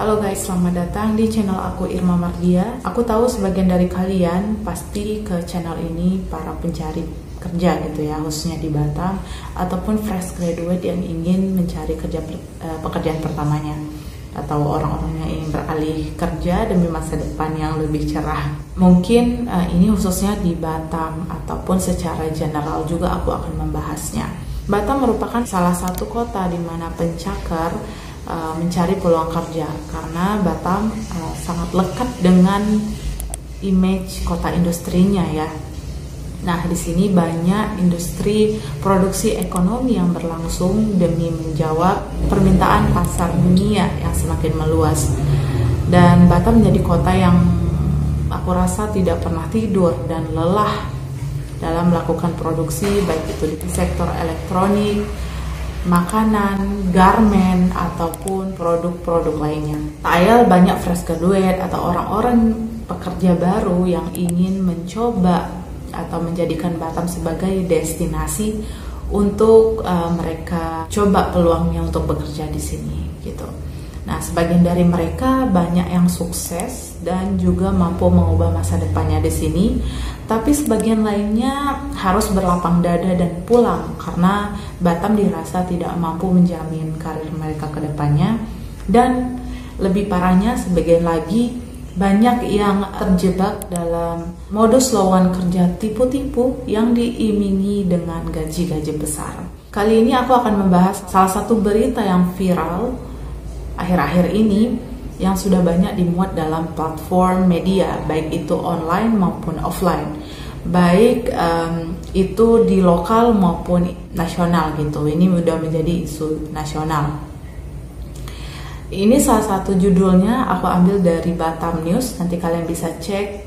Halo guys, selamat datang di channel aku Irma Mardia. Aku tahu sebagian dari kalian pasti ke channel ini para pencari kerja gitu ya, khususnya di Batam ataupun fresh graduate yang ingin mencari pekerjaan pertamanya, atau orang-orang yang ingin beralih kerja demi masa depan yang lebih cerah. Mungkin ini khususnya di Batam ataupun secara general juga aku akan membahasnya. Batam merupakan salah satu kota di mana pencakar mencari peluang kerja karena Batam sangat lekat dengan image kota industrinya ya. Nah, di sini banyak industri produksi ekonomi yang berlangsung demi menjawab permintaan pasar dunia yang semakin meluas. Dan Batam menjadi kota yang aku rasa tidak pernah tidur dan lelah dalam melakukan produksi, baik itu di sektor elektronik, makanan, garmen, ataupun produk-produk lainnya. Tak banyak fresh graduate atau orang-orang pekerja baru yang ingin mencoba atau menjadikan Batam sebagai destinasi untuk mereka coba peluangnya untuk bekerja di sini gitu. Nah, sebagian dari mereka banyak yang sukses dan juga mampu mengubah masa depannya di sini, tapi sebagian lainnya harus berlapang dada dan pulang karena Batam dirasa tidak mampu menjamin karir mereka ke depannya. Dan lebih parahnya, sebagian lagi banyak yang terjebak dalam modus lowongan kerja tipu-tipu yang diimingi dengan gaji-gaji besar. Kali ini aku akan membahas salah satu berita yang viral akhir-akhir ini yang sudah banyak dimuat dalam platform media, baik itu online maupun offline, baik itu di lokal maupun nasional gitu. Ini udah menjadi isu nasional. Ini salah satu judulnya aku ambil dari Batam News. Nanti kalian bisa cek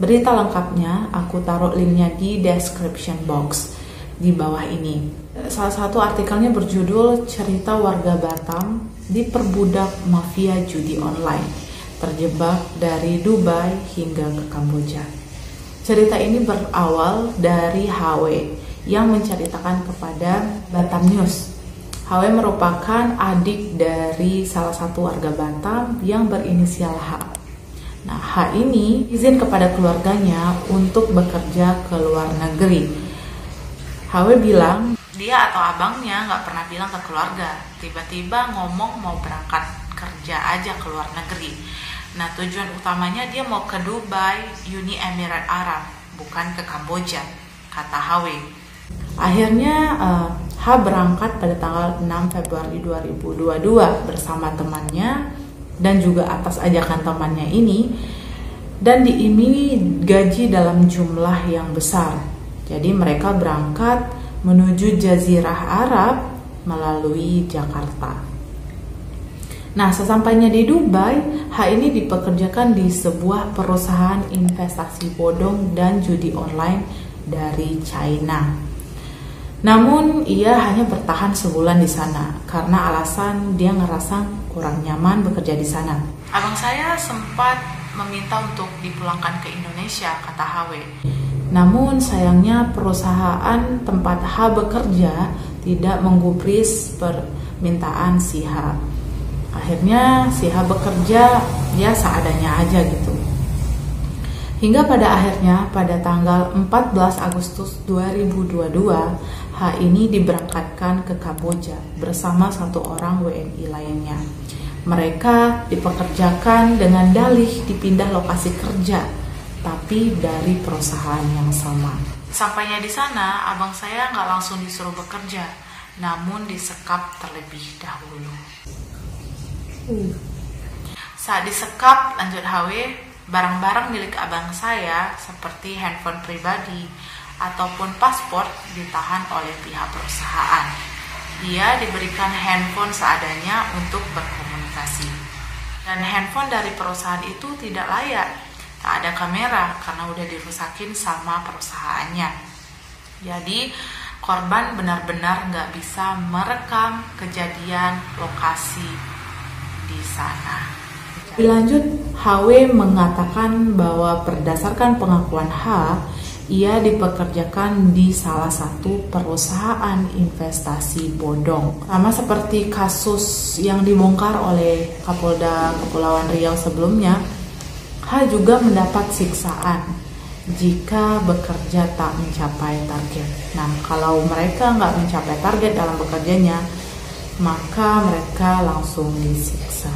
berita lengkapnya. Aku taruh linknya di description box di bawah ini. Salah satu artikelnya berjudul "Cerita Warga Batam Diperbudak Mafia Judi Online, Terjebak dari Dubai hingga ke Kamboja." Cerita ini berawal dari HW yang menceritakan kepada Batam News. HW merupakan adik dari salah satu warga Batam yang berinisial H. Nah, H ini izin kepada keluarganya untuk bekerja ke luar negeri. HW bilang dia atau abangnya nggak pernah bilang ke keluarga, tiba-tiba ngomong mau berangkat kerja aja ke luar negeri. Nah, tujuan utamanya dia mau ke Dubai, Uni Emirat Arab, bukan ke Kamboja, kata HW. Akhirnya H berangkat pada tanggal 6 Februari 2022 bersama temannya dan juga atas ajakan temannya ini, dan diiming gaji dalam jumlah yang besar. Jadi mereka berangkat menuju Jazirah Arab melalui Jakarta. Nah, sesampainya di Dubai, H ini dipekerjakan di sebuah perusahaan investasi bodong dan judi online dari China. Namun, ia hanya bertahan sebulan di sana karena alasan dia ngerasa kurang nyaman bekerja di sana. Abang saya sempat meminta untuk dipulangkan ke Indonesia, kata HW. Namun sayangnya perusahaan tempat H bekerja tidak menggubris permintaan si H. Akhirnya si H bekerja ya seadanya aja gitu. Hingga pada akhirnya pada tanggal 14 Agustus 2022, H ini diberangkatkan ke Kamboja bersama satu orang WNI lainnya. Mereka dipekerjakan dengan dalih dipindah lokasi kerja, tapi dari perusahaan yang sama. Sampainya di sana, abang saya nggak langsung disuruh bekerja, namun disekap terlebih dahulu. Saat disekap, lanjut HW, barang-barang milik abang saya seperti handphone pribadi ataupun paspor ditahan oleh pihak perusahaan. Dia diberikan handphone seadanya untuk berkomunikasi. Dan handphone dari perusahaan itu tidak layak. Tak ada kamera karena udah dirusakin sama perusahaannya. Jadi korban benar-benar nggak bisa merekam kejadian lokasi di sana. Lebih lanjut, HW mengatakan bahwa berdasarkan pengakuan H, ia dipekerjakan di salah satu perusahaan investasi bodong. Sama seperti kasus yang dibongkar oleh Kapolda Kepulauan Riau sebelumnya, H juga mendapat siksaan jika bekerja tak mencapai target. Nah, kalau mereka nggak mencapai target dalam bekerjanya, maka mereka langsung disiksa.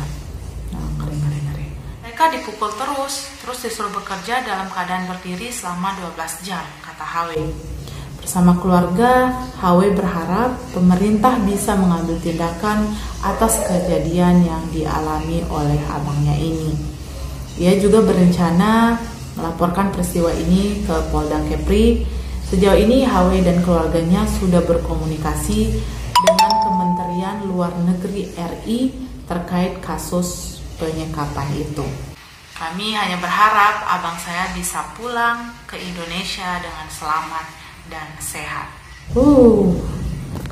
Nah, ngeri. Mereka dipukul terus disuruh bekerja dalam keadaan berdiri selama 12 jam, kata HW. Bersama keluarga, HW berharap pemerintah bisa mengambil tindakan atas kejadian yang dialami oleh abangnya ini. Ia juga berencana melaporkan peristiwa ini ke Polda Kepri. Sejauh ini HW dan keluarganya sudah berkomunikasi dengan Kementerian Luar Negeri RI terkait kasus penyekapan itu. Kami hanya berharap abang saya bisa pulang ke Indonesia dengan selamat dan sehat.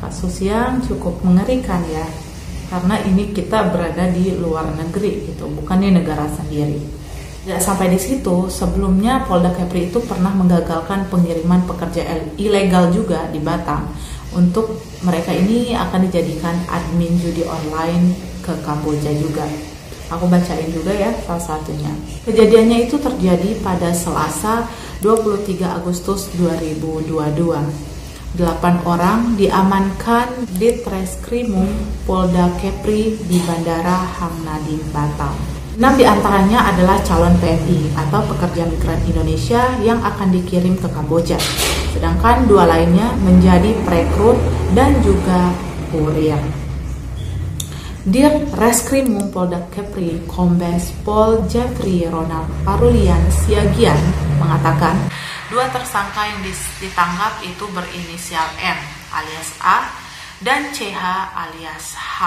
Kasus yang cukup mengerikan ya. Karena ini kita berada di luar negeri gitu, bukan di negara sendiri. Tidak sampai di situ, sebelumnya Polda Kepri itu pernah menggagalkan pengiriman pekerja ilegal juga di Batam. Untuk mereka ini akan dijadikan admin judi online ke Kamboja juga. Aku bacain juga ya salah satunya. Kejadiannya itu terjadi pada Selasa 23 Agustus 2022. 8 orang diamankan di Treskrimum Polda Kepri di Bandara Hang Nadiem, Batam. 6 diantaranya adalah calon PMI atau pekerja migran Indonesia yang akan dikirim ke Kamboja. Sedangkan 2 lainnya menjadi perekrut dan juga kurir. Dir Reskrimum Polda Kepri, Kombes Pol Jeffrey Ronald Parulian Siagian mengatakan 2 tersangka yang ditangkap itu berinisial M alias A dan CH alias H.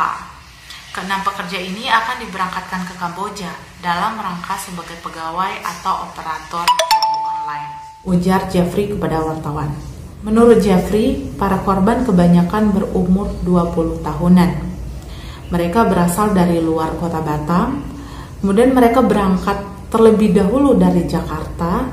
Ke-6 pekerja ini akan diberangkatkan ke Kamboja dalam rangka sebagai pegawai atau operator judi online, ujar Jeffrey kepada wartawan. Menurut Jeffrey, para korban kebanyakan berumur 20 tahunan. Mereka berasal dari luar kota Batam, kemudian mereka berangkat terlebih dahulu dari Jakarta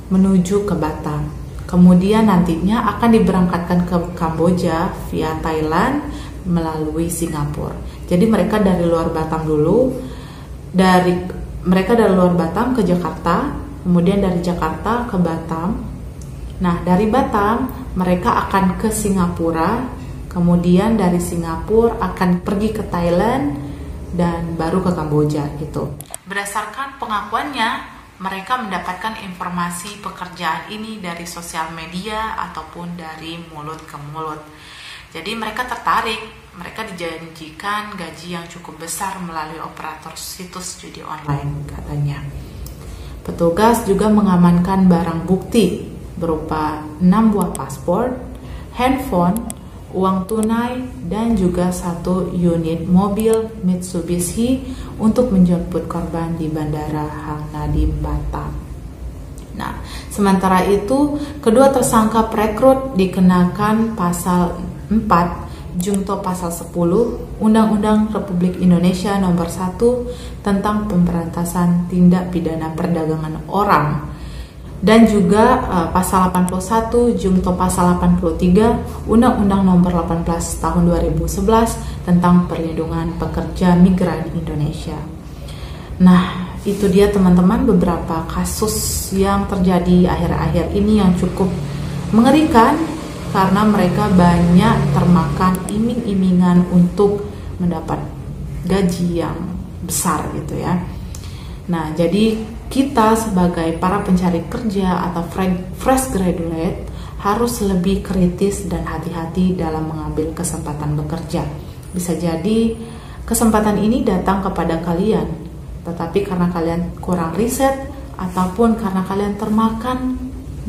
menuju ke Batam. Kemudian nantinya akan diberangkatkan ke Kamboja via Thailand melalui Singapura. Jadi mereka dari luar Batam dulu, mereka dari luar Batam ke Jakarta, kemudian dari Jakarta ke Batam. Nah, dari Batam mereka akan ke Singapura. Kemudian dari Singapura akan pergi ke Thailand dan baru ke Kamboja gitu. Berdasarkan pengakuannya, mereka mendapatkan informasi pekerjaan ini dari sosial media ataupun dari mulut ke mulut. Jadi mereka tertarik, mereka dijanjikan gaji yang cukup besar melalui operator situs judi online katanya. Petugas juga mengamankan barang bukti berupa 6 buah paspor, handphone, uang tunai, dan juga 1 unit mobil Mitsubishi untuk menjemput korban di Bandara Hang Nadiem, Batam. Nah, sementara itu, kedua tersangka perekrut dikenakan pasal 4, Junto pasal 10, Undang-Undang Republik Indonesia Nomor 1 tentang Pemberantasan Tindak Pidana Perdagangan Orang, dan juga pasal 81 Junto pasal 83 Undang-Undang Nomor 18 Tahun 2011 tentang Perlindungan Pekerja Migran Indonesia. Nah, itu dia teman-teman beberapa kasus yang terjadi akhir-akhir ini yang cukup mengerikan karena mereka banyak termakan iming-imingan untuk mendapat gaji yang besar gitu ya. Nah, jadi kita sebagai para pencari kerja atau fresh graduate harus lebih kritis dan hati-hati dalam mengambil kesempatan bekerja. Bisa jadi kesempatan ini datang kepada kalian, tetapi karena kalian kurang riset ataupun karena kalian termakan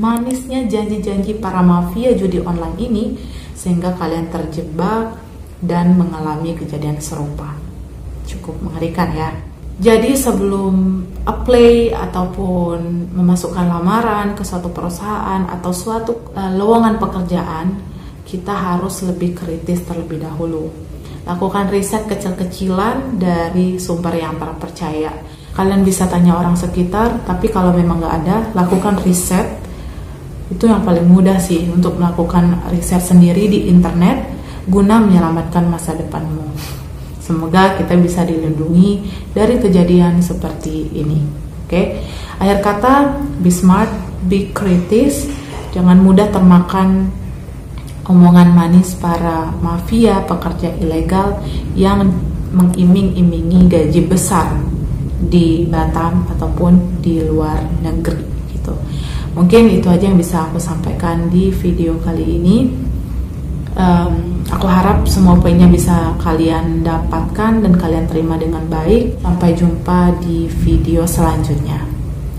manisnya janji-janji para mafia judi online ini, sehingga kalian terjebak dan mengalami kejadian serupa. Cukup mengerikan ya. Jadi sebelum apply ataupun memasukkan lamaran ke suatu perusahaan atau suatu lowongan pekerjaan, kita harus lebih kritis terlebih dahulu. Lakukan riset kecil-kecilan dari sumber yang terpercaya. Kalian bisa tanya orang sekitar, tapi kalau memang nggak ada, lakukan riset Itu yang paling mudah sih untuk melakukan riset sendiri di internet guna menyelamatkan masa depanmu. Semoga kita bisa dilindungi dari kejadian seperti ini. Oke. Akhir kata, be smart, be kritis, jangan mudah termakan omongan manis para mafia pekerja ilegal yang mengiming-imingi gaji besar di Batam ataupun di luar negeri gitu. Mungkin itu aja yang bisa aku sampaikan di video kali ini. Aku harap semua poinnya bisa kalian dapatkan dan kalian terima dengan baik. Sampai jumpa di video selanjutnya.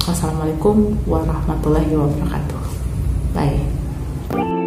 Wassalamualaikum warahmatullahi wabarakatuh. Bye.